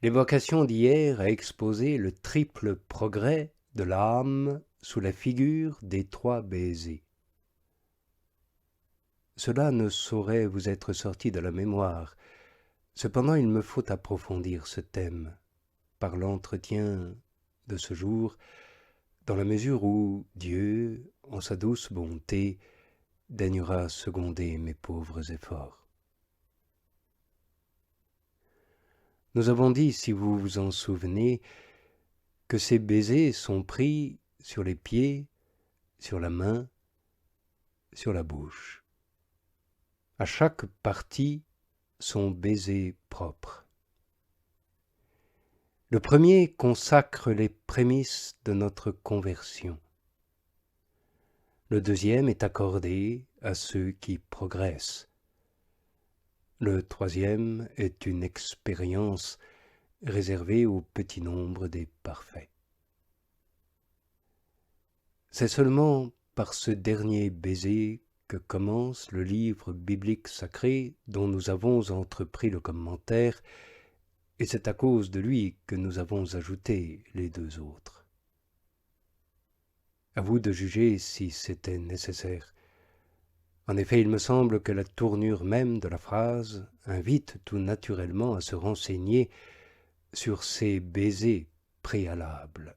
L'évocation d'hier a exposé le triple progrès de l'âme sous la figure des 3 baisers. Cela ne saurait vous être sorti de la mémoire. Cependant, il me faut approfondir ce thème par l'entretien de ce jour, dans la mesure où Dieu, en sa douce bonté, daignera seconder mes pauvres efforts. Nous avons dit, si vous vous en souvenez, que ces baisers sont pris sur les pieds, sur la main, sur la bouche. À chaque partie, son baiser propre. Le premier consacre les prémices de notre conversion. Le deuxième est accordé à ceux qui progressent. Le troisième est une expérience réservée au petit nombre des parfaits. C'est seulement par ce dernier baiser que commence le livre biblique sacré dont nous avons entrepris le commentaire, et c'est à cause de lui que nous avons ajouté les 2 autres. À vous de juger si c'était nécessaire. En effet, il me semble que la tournure même de la phrase invite tout naturellement à se renseigner sur ces baisers préalables.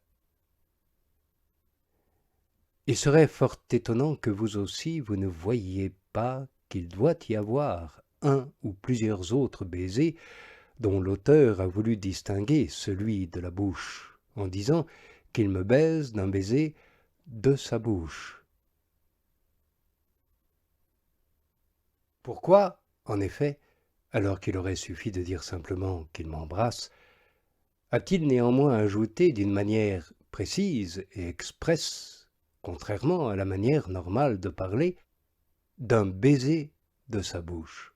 Il serait fort étonnant que vous aussi vous ne voyiez pas qu'il doit y avoir un ou plusieurs autres baisers dont l'auteur a voulu distinguer celui de la bouche, en disant qu'il me baise d'un baiser de sa bouche. Pourquoi, en effet, alors qu'il aurait suffi de dire simplement qu'il m'embrasse, a-t-il néanmoins ajouté d'une manière précise et expresse, contrairement à la manière normale de parler, d'un baiser de sa bouche?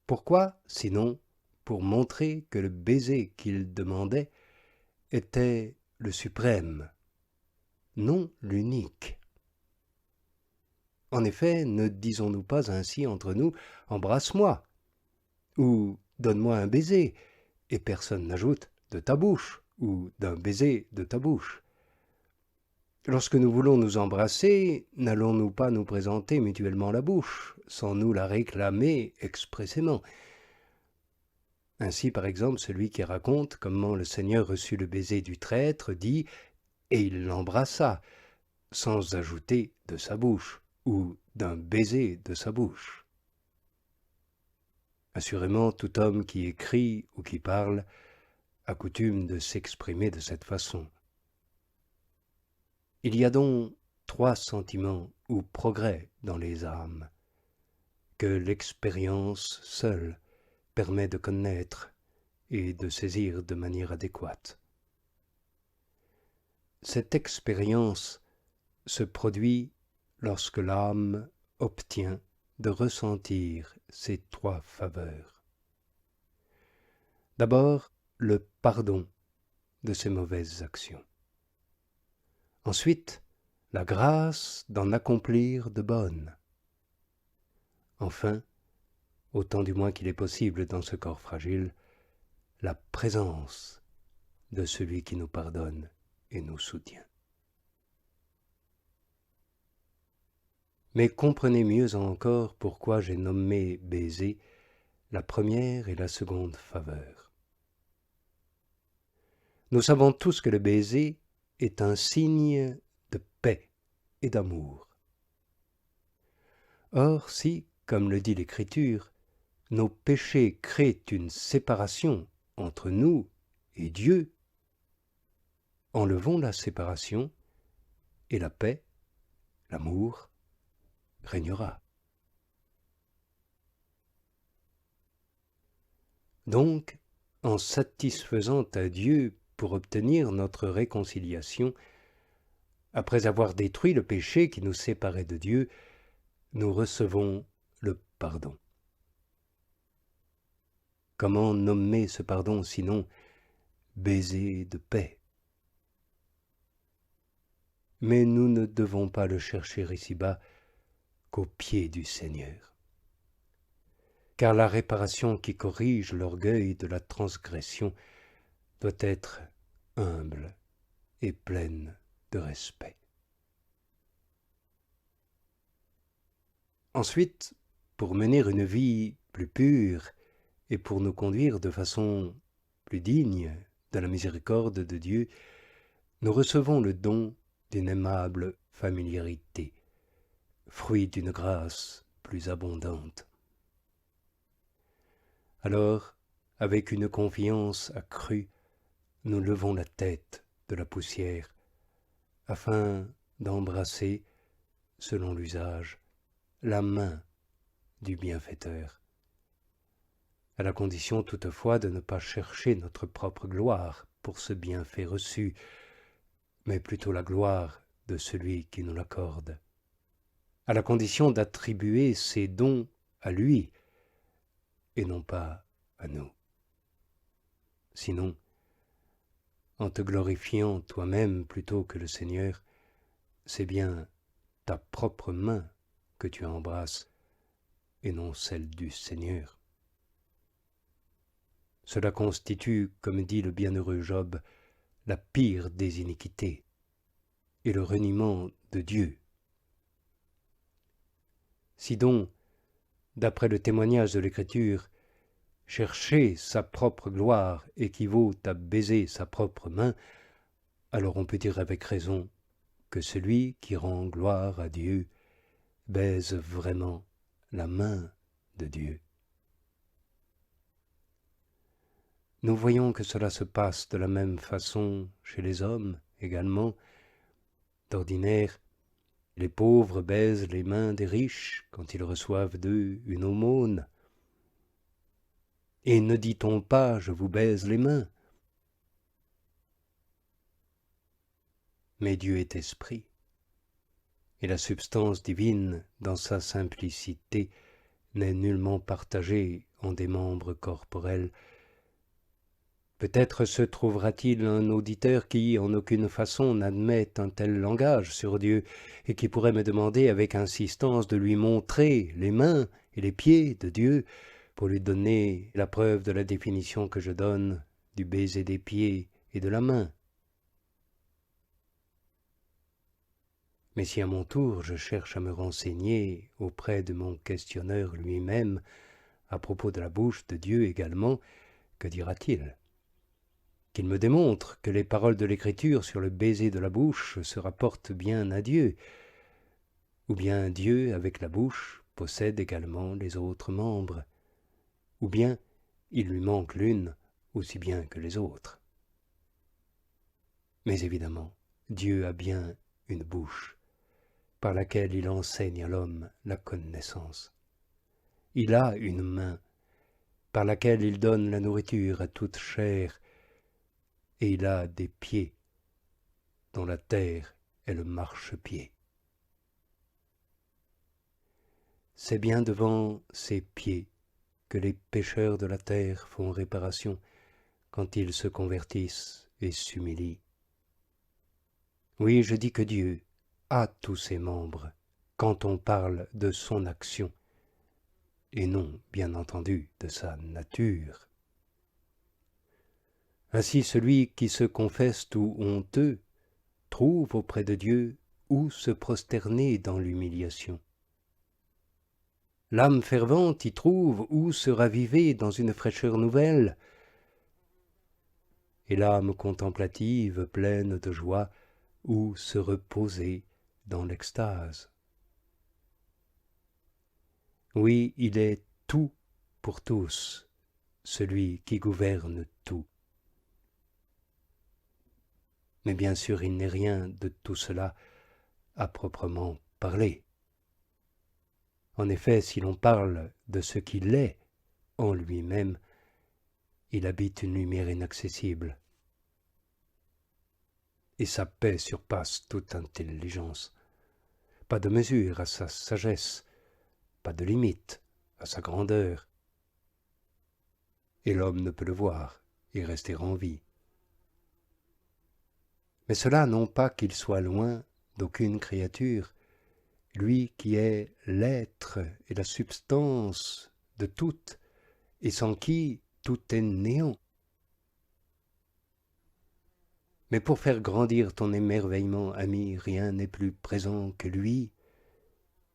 Pourquoi, sinon, pour montrer que le baiser qu'il demandait était le suprême, non l'unique? En effet, ne disons-nous pas ainsi entre nous « embrasse-moi » ou « donne-moi un baiser » et personne n'ajoute « de ta bouche » ou « d'un baiser de ta bouche ». Lorsque nous voulons nous embrasser, n'allons-nous pas nous présenter mutuellement la bouche, sans nous la réclamer expressément? Ainsi, par exemple, celui qui raconte comment le Seigneur reçut le baiser du traître dit « et il l'embrassa », sans ajouter « de sa bouche » ou « d'un baiser de sa bouche ». Assurément, tout homme qui écrit ou qui parle a coutume de s'exprimer de cette façon. Il y a donc 3 sentiments ou progrès dans les âmes, que l'expérience seule permet de connaître et de saisir de manière adéquate. Cette expérience se produit lorsque l'âme obtient de ressentir ces 3 faveurs. D'abord, le pardon de ses mauvaises actions. Ensuite, la grâce d'en accomplir de bonnes. Enfin, autant du moins qu'il est possible dans ce corps fragile, la présence de celui qui nous pardonne et nous soutient. Mais comprenez mieux encore pourquoi j'ai nommé baiser la première et la seconde faveur. Nous savons tous que le baiser est un signe de paix et d'amour. Or, si, comme le dit l'Écriture, nos péchés créent une séparation entre nous et Dieu, enlevons la séparation et la paix, l'amour, régnera. Donc, en satisfaisant à Dieu pour obtenir notre réconciliation, après avoir détruit le péché qui nous séparait de Dieu, nous recevons le pardon. Comment nommer ce pardon sinon baiser de paix? Mais nous ne devons pas le chercher ici-bas qu'au pied du Seigneur. car la réparation qui corrige l'orgueil de la transgression doit être humble et pleine de respect. Ensuite, pour mener une vie plus pure et pour nous conduire de façon plus digne de la miséricorde de Dieu, nous recevons le don d'une aimable familiarité, fruit d'une grâce plus abondante. Alors, avec une confiance accrue, nous levons la tête de la poussière, afin d'embrasser, selon l'usage, la main du bienfaiteur, à la condition toutefois de ne pas chercher notre propre gloire pour ce bienfait reçu, mais plutôt la gloire de celui qui nous l'accorde, à la condition d'attribuer ces dons à lui, et non pas à nous. Sinon, en te glorifiant toi-même plutôt que le Seigneur, c'est bien ta propre main que tu embrasses, et non celle du Seigneur. Cela constitue, comme dit le bienheureux Job, la pire des iniquités, et le reniement de Dieu. Si donc, d'après le témoignage de l'Écriture, chercher sa propre gloire équivaut à baiser sa propre main, alors on peut dire avec raison que celui qui rend gloire à Dieu baise vraiment la main de Dieu. Nous voyons que cela se passe de la même façon chez les hommes également. D'ordinaire, les pauvres baisent les mains des riches quand ils reçoivent d'eux une aumône. Et ne dit-on pas « je vous baise les mains » ? Mais Dieu est esprit, et la substance divine, dans sa simplicité, n'est nullement partagée en des membres corporels. Peut-être se trouvera-t-il un auditeur qui, en aucune façon, n'admet un tel langage sur Dieu, et qui pourrait me demander avec insistance de lui montrer les mains et les pieds de Dieu, pour lui donner la preuve de la définition que je donne du baiser des pieds et de la main. Mais si à mon tour je cherche à me renseigner auprès de mon questionneur lui-même, à propos de la bouche de Dieu également, que dira-t-il ? Qu'il me démontre que les paroles de l'Écriture sur le baiser de la bouche se rapportent bien à Dieu, ou bien Dieu, avec la bouche, possède également les autres membres, ou bien il lui manque l'une aussi bien que les autres. Mais évidemment, Dieu a bien une bouche, par laquelle il enseigne à l'homme la connaissance. Il a une main, par laquelle il donne la nourriture à toute chair, et il a des pieds, dont la terre est le marchepied. C'est bien devant ces pieds que les pécheurs de la terre font réparation quand ils se convertissent et s'humilient. Oui, je dis que Dieu a tous ses membres quand on parle de son action, et non, bien entendu, de sa nature. Ainsi celui qui se confesse tout honteux trouve auprès de Dieu où se prosterner dans l'humiliation. L'âme fervente y trouve où se raviver dans une fraîcheur nouvelle, et l'âme contemplative pleine de joie où se reposer dans l'extase. Oui, il est tout pour tous, celui qui gouverne tout. Mais bien sûr, il n'est rien de tout cela à proprement parler. En effet, si l'on parle de ce qu'il est en lui-même, il habite une lumière inaccessible, et sa paix surpasse toute intelligence. Pas de mesure à sa sagesse, pas de limite à sa grandeur, et l'homme ne peut le voir et rester en vie. Mais cela non pas qu'il soit loin d'aucune créature, lui qui est l'être et la substance de toutes, et sans qui tout est néant. Mais pour faire grandir ton émerveillement, ami, rien n'est plus présent que lui,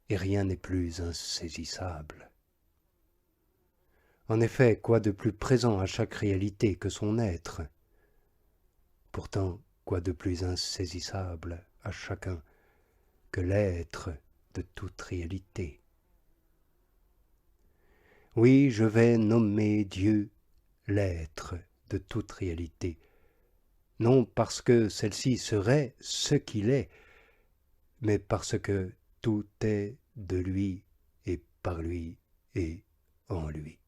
et rien n'est plus insaisissable. En effet, quoi de plus présent à chaque réalité que son être? Pourtant, quoi de plus insaisissable à chacun que l'être de toute réalité? Oui, je vais nommer Dieu l'être de toute réalité, non parce que celle-ci serait ce qu'il est, mais parce que tout est de lui et par lui et en lui.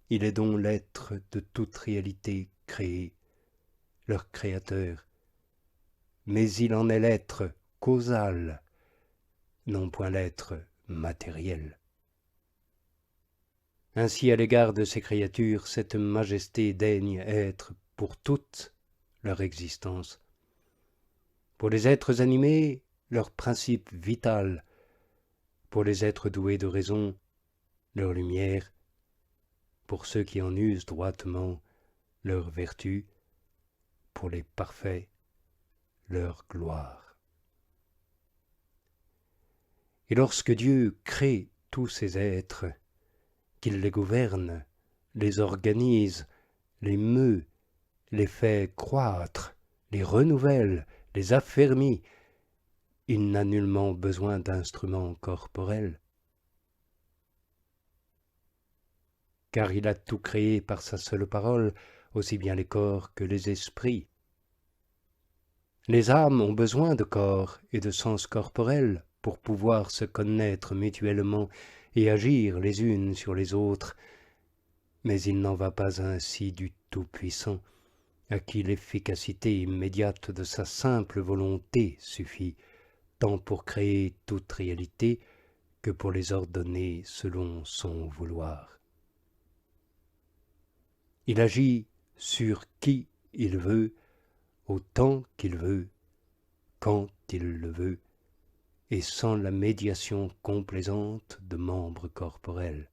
Il est donc l'être de toute réalité créée, leur créateur, mais il en est l'être causal, non point l'être matériel. Ainsi, à l'égard de ces créatures, cette majesté daigne être pour toute leur existence. Pour les êtres animés, leur principe vital, pour les êtres doués de raison, leur lumière, pour ceux qui en usent droitement, leur vertu, pour les parfaits, leur gloire. Et lorsque Dieu crée tous ces êtres, qu'il les gouverne, les organise, les meut, les fait croître, les renouvelle, les affermit, il n'a nullement besoin d'instruments corporels, car il a tout créé par sa seule parole, aussi bien les corps que les esprits. Les âmes ont besoin de corps et de sens corporels pour pouvoir se connaître mutuellement et agir les unes sur les autres, mais il n'en va pas ainsi du Tout-Puissant, à qui l'efficacité immédiate de sa simple volonté suffit, tant pour créer toute réalité que pour les ordonner selon son vouloir. Il agit sur qui il veut, autant qu'il veut, quand il le veut, et sans la médiation complaisante de membres corporels.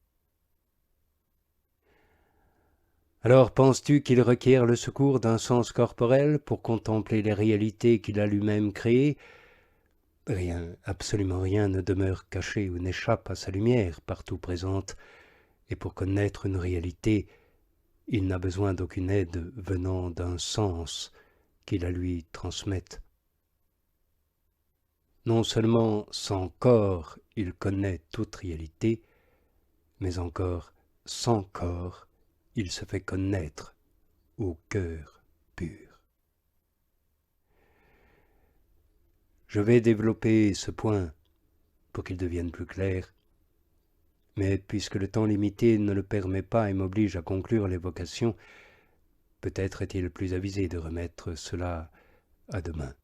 Alors penses-tu qu'il requiert le secours d'un sens corporel pour contempler les réalités qu'il a lui-même créées? Rien, absolument rien ne demeure caché ou n'échappe à sa lumière partout présente, et pour connaître une réalité, il n'a besoin d'aucune aide venant d'un sens qui la lui transmette. Non seulement sans corps il connaît toute réalité, mais encore sans corps il se fait connaître au cœur pur. Je vais développer ce point pour qu'il devienne plus clair, mais puisque le temps limité ne le permet pas et m'oblige à conclure l'évocation, peut-être est-il plus avisé de remettre cela à demain.